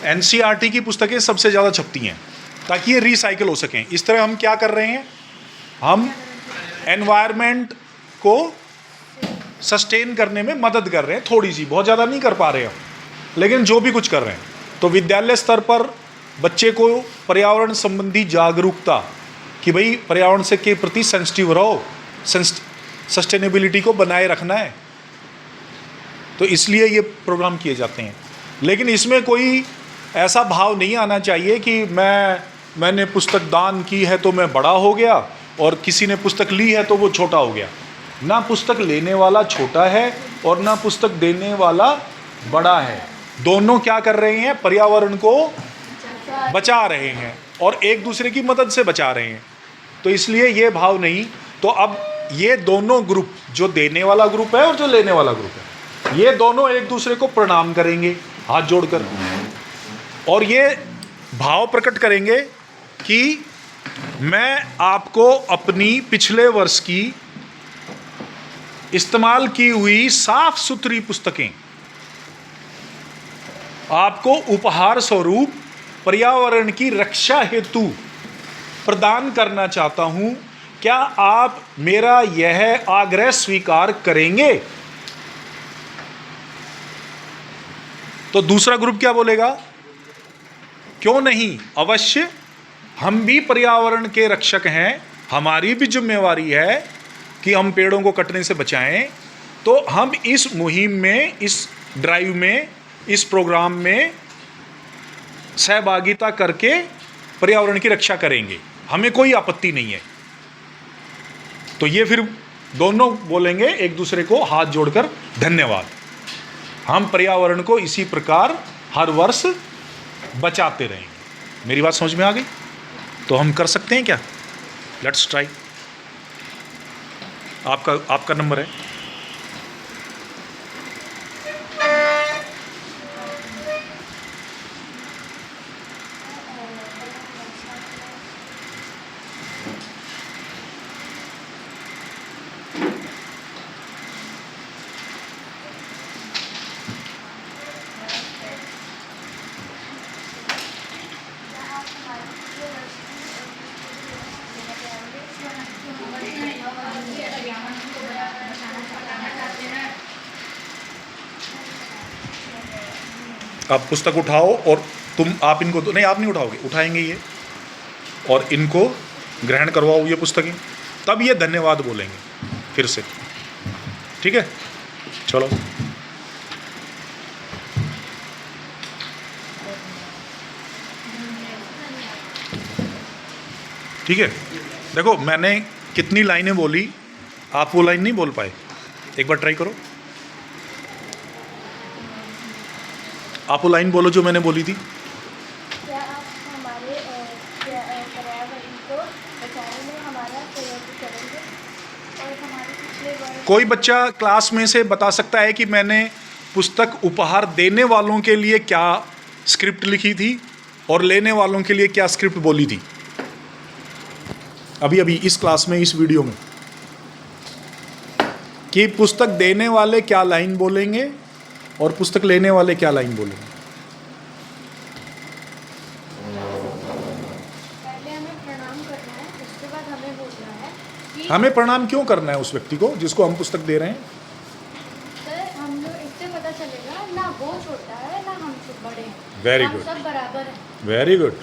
NCERT की पुस्तकें सबसे ज़्यादा छपती हैं ताकि ये रिसाइकिल हो सकें। इस तरह हम क्या कर रहे हैं, हम एनवायरनमेंट को सस्टेन करने में मदद कर रहे हैं, थोड़ी सी, बहुत ज़्यादा नहीं कर पा रहे हम, लेकिन जो भी कुछ कर रहे हैं। तो विद्यालय स्तर पर बच्चे को पर्यावरण संबंधी जागरूकता कि भाई पर्यावरण से के प्रति सेंसिटिव रहो, सस्टेनेबिलिटी को बनाए रखना है, तो इसलिए ये प्रोग्राम किए जाते हैं। लेकिन इसमें कोई ऐसा भाव नहीं आना चाहिए कि मैंने पुस्तक दान की है तो मैं बड़ा हो गया और किसी ने पुस्तक ली है तो वो छोटा हो गया। ना पुस्तक लेने वाला छोटा है और ना पुस्तक देने वाला बड़ा है, दोनों क्या कर रहे हैं, पर्यावरण को बचा रहे हैं और एक दूसरे की मदद से बचा रहे हैं। तो इसलिए ये भाव नहीं। तो अब ये दोनों ग्रुप, जो देने वाला ग्रुप है और जो लेने वाला ग्रुप है, ये दोनों एक दूसरे को प्रणाम करेंगे हाथ जोड़कर और ये भाव प्रकट करेंगे कि मैं आपको अपनी पिछले वर्ष की इस्तेमाल की हुई साफ सुथरी पुस्तकें आपको उपहार स्वरूप पर्यावरण की रक्षा हेतु प्रदान करना चाहता हूं। क्या आप मेरा यह आग्रह स्वीकार करेंगे? तो दूसरा ग्रुप क्या बोलेगा, क्यों नहीं, अवश्य, हम भी पर्यावरण के रक्षक हैं, हमारी भी जिम्मेवारी है कि हम पेड़ों को कटने से बचाएं। तो हम इस मुहिम में, इस ड्राइव में, इस प्रोग्राम में सहभागिता करके पर्यावरण की रक्षा करेंगे, हमें कोई आपत्ति नहीं है। तो ये फिर दोनों बोलेंगे एक दूसरे को हाथ जोड़कर, धन्यवाद, हम पर्यावरण को इसी प्रकार हर वर्ष बचाते रहेंगे। मेरी बात समझ में आ गई? तो हम कर सकते हैं क्या? Let's try. आपका नंबर है। आप पुस्तक उठाओ और आप इनको तो नहीं, आप नहीं उठाओगे, उठाएंगे ये और इनको ग्रहण करवाओ ये पुस्तकें, तब ये धन्यवाद बोलेंगे फिर से। ठीक है, चलो। ठीक है, देखो मैंने कितनी लाइनें बोली, आप वो लाइन नहीं बोल पाए, एक बार ट्राई करो। आप वो लाइन बोलो जो मैंने बोली थी। क्या आप हमारे पर्यावरण को बचाने में हमारा सहयोग करेंगे? और हमारे पिछले वर्ष कोई बच्चा क्लास में से बता सकता है कि मैंने पुस्तक उपहार देने वालों के लिए क्या स्क्रिप्ट लिखी थी और लेने वालों के लिए क्या स्क्रिप्ट बोली थी? अभी अभी इस क्लास में, इस वीडियो में, कि पुस्तक देने वाले क्या लाइन बोलेंगे और पुस्तक लेने वाले क्या लाइन बोलेंगे? पहले हमें प्रणाम करना है, उसके बाद हमें बोलना है कि हमें प्रणाम क्यों करना है उस व्यक्ति को जिसको हम पुस्तक दे रहे हैं? सर, हम लोग इससे पता चलेगा ना वो छोटा है ना हम बड़े हैं, Very हम good. सब बराबर हैं। Very good.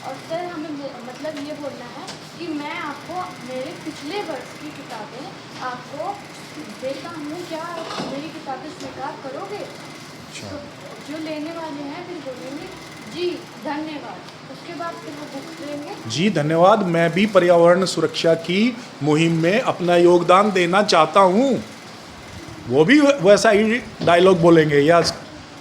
और सर हमें मतलब ये बोलना है कि मैं आपको मेरे पिछले वर्ष की किताबें आपको देता हूँ, क्या आप मेरी किताबें स्वीकार करोगे? तो जो लेने वाले हैं फिर बोलेंगे जी धन्यवाद, उसके बाद फिर वो बुक लेंगे, जी धन्यवाद, मैं भी पर्यावरण सुरक्षा की मुहिम में अपना योगदान देना चाहता हूँ। वो भी वैसा ही डायलॉग बोलेंगे या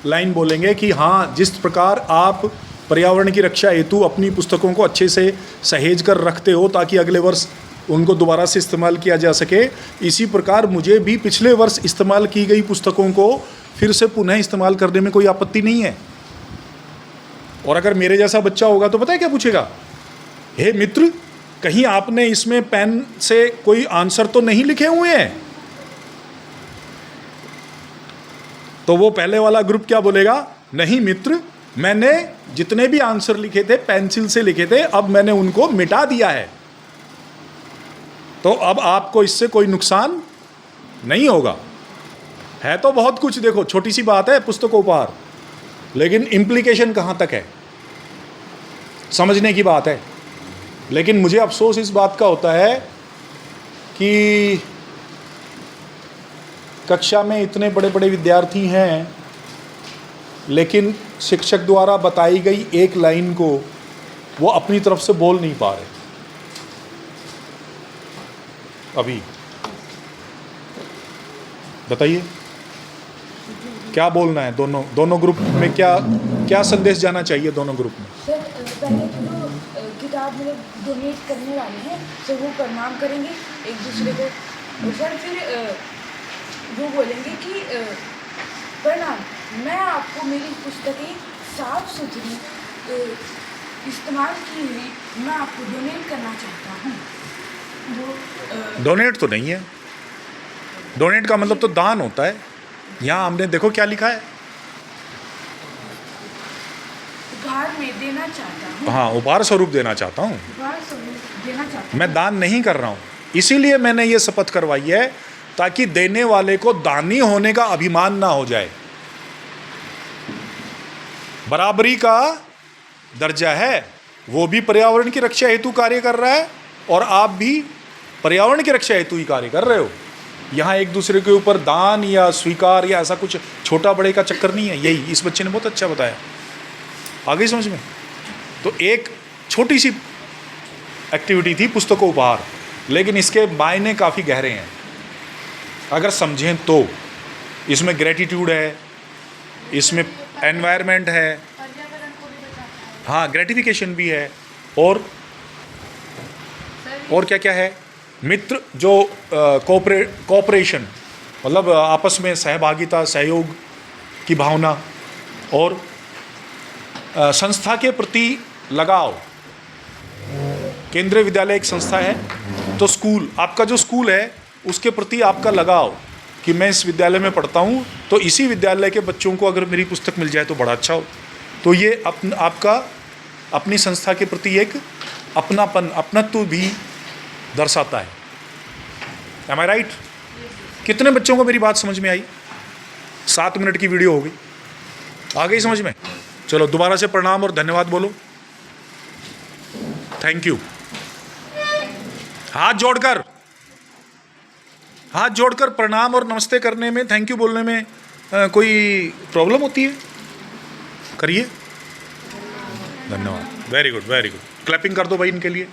लाइन बोलेंगे कि हाँ, जिस प्रकार आप पर्यावरण की रक्षा हेतु अपनी पुस्तकों को अच्छे से सहेज कर रखते हो ताकि अगले वर्ष उनको दोबारा से इस्तेमाल किया जा सके, इसी प्रकार मुझे भी पिछले वर्ष इस्तेमाल की गई पुस्तकों को फिर से पुनः इस्तेमाल करने में कोई आपत्ति नहीं है। और अगर मेरे जैसा बच्चा होगा तो पता है क्या पूछेगा, हे मित्र, कहीं आपने इसमें पेन से कोई आंसर तो नहीं लिखे हुए हैं? तो वो पहले वाला ग्रुप क्या बोलेगा, नहीं मित्र, मैंने जितने भी आंसर लिखे थे पेंसिल से लिखे थे, अब मैंने उनको मिटा दिया है। तो अब आपको इससे कोई नुकसान नहीं होगा। है तो बहुत कुछ, देखो छोटी सी बात है पुस्तकोपहार, लेकिन इम्प्लीकेशन कहाँ तक है समझने की बात है। लेकिन मुझे अफसोस इस बात का होता है कि कक्षा में इतने बड़े बड़े विद्यार्थी हैं, लेकिन शिक्षक द्वारा बताई गई एक लाइन को वो अपनी तरफ से बोल नहीं पा रहे। अभी बताइए क्या बोलना है, दोनों ग्रुप में क्या संदेश जाना चाहिए दोनों ग्रुप में? सर पहले तो जो किताब मतलब डोनेट करने वाले हैं सर वो प्रणाम करेंगे एक दूसरे को, और सर फिर वो बोलेंगे कि प्रणाम, मैं आपको मेरी पुस्तकें साफ सुथरी इस्तेमाल की हुई मैं आपको डोनेट करना चाहता हूँ। वो डोनेट तो नहीं है, डोनेट का मतलब तो दान होता है। यहाँ हमने देखो क्या लिखा है, उपहार में देना चाहता हूँ। हाँ उपहार स्वरूप देना चाहता हूँ, उपहार स्वरूप देना चाहता हूँ। मैं दान नहीं कर रहा हूँ। इसीलिए मैंने ये शपथ करवाई है ताकि देने वाले को दानी होने का अभिमान ना हो जाए। बराबरी का दर्जा है, वो भी पर्यावरण की रक्षा हेतु कार्य कर रहा है और आप भी पर्यावरण की रक्षा हेतु ही कार्य कर रहे हो। यहाँ एक दूसरे के ऊपर दान या स्वीकार या ऐसा कुछ छोटा बड़े का चक्कर नहीं है। यही इस बच्चे ने बहुत अच्छा बताया, आ गई समझ में? तो एक छोटी सी एक्टिविटी थी पुस्तकोपहार, लेकिन इसके मायने काफ़ी गहरे हैं अगर समझें तो। इसमें ग्रेटिट्यूड है, इसमें एनवायरनमेंट है, पर्यावरण को भी बचाता है। हाँ ग्रेटिफिकेशन भी है, और क्या क्या है, मित्र जो कोऑपरेशन मतलब आपस में सहभागिता सहयोग की भावना, और संस्था के प्रति लगाव। केंद्रीय विद्यालय एक संस्था है, तो स्कूल, आपका जो स्कूल है उसके प्रति आपका लगाव कि मैं इस विद्यालय में पढ़ता हूँ, तो इसी विद्यालय के बच्चों को अगर मेरी पुस्तक मिल जाए तो बड़ा अच्छा हो। तो ये आपका अपनी संस्था के प्रति एक अपनापन, अपनत्व भी दर्शाता है। एम आई राइट? कितने बच्चों को मेरी बात समझ में आई? 7 मिनट की वीडियो हो गई, आ गई समझ में? चलो दोबारा से प्रणाम और धन्यवाद बोलो। Thank you. हाथ जोड़कर प्रणाम और नमस्ते करने में, थैंक यू बोलने में कोई प्रॉब्लम होती है? करिए। धन्यवाद, very good very good. Clapping कर दो भाई इनके लिए।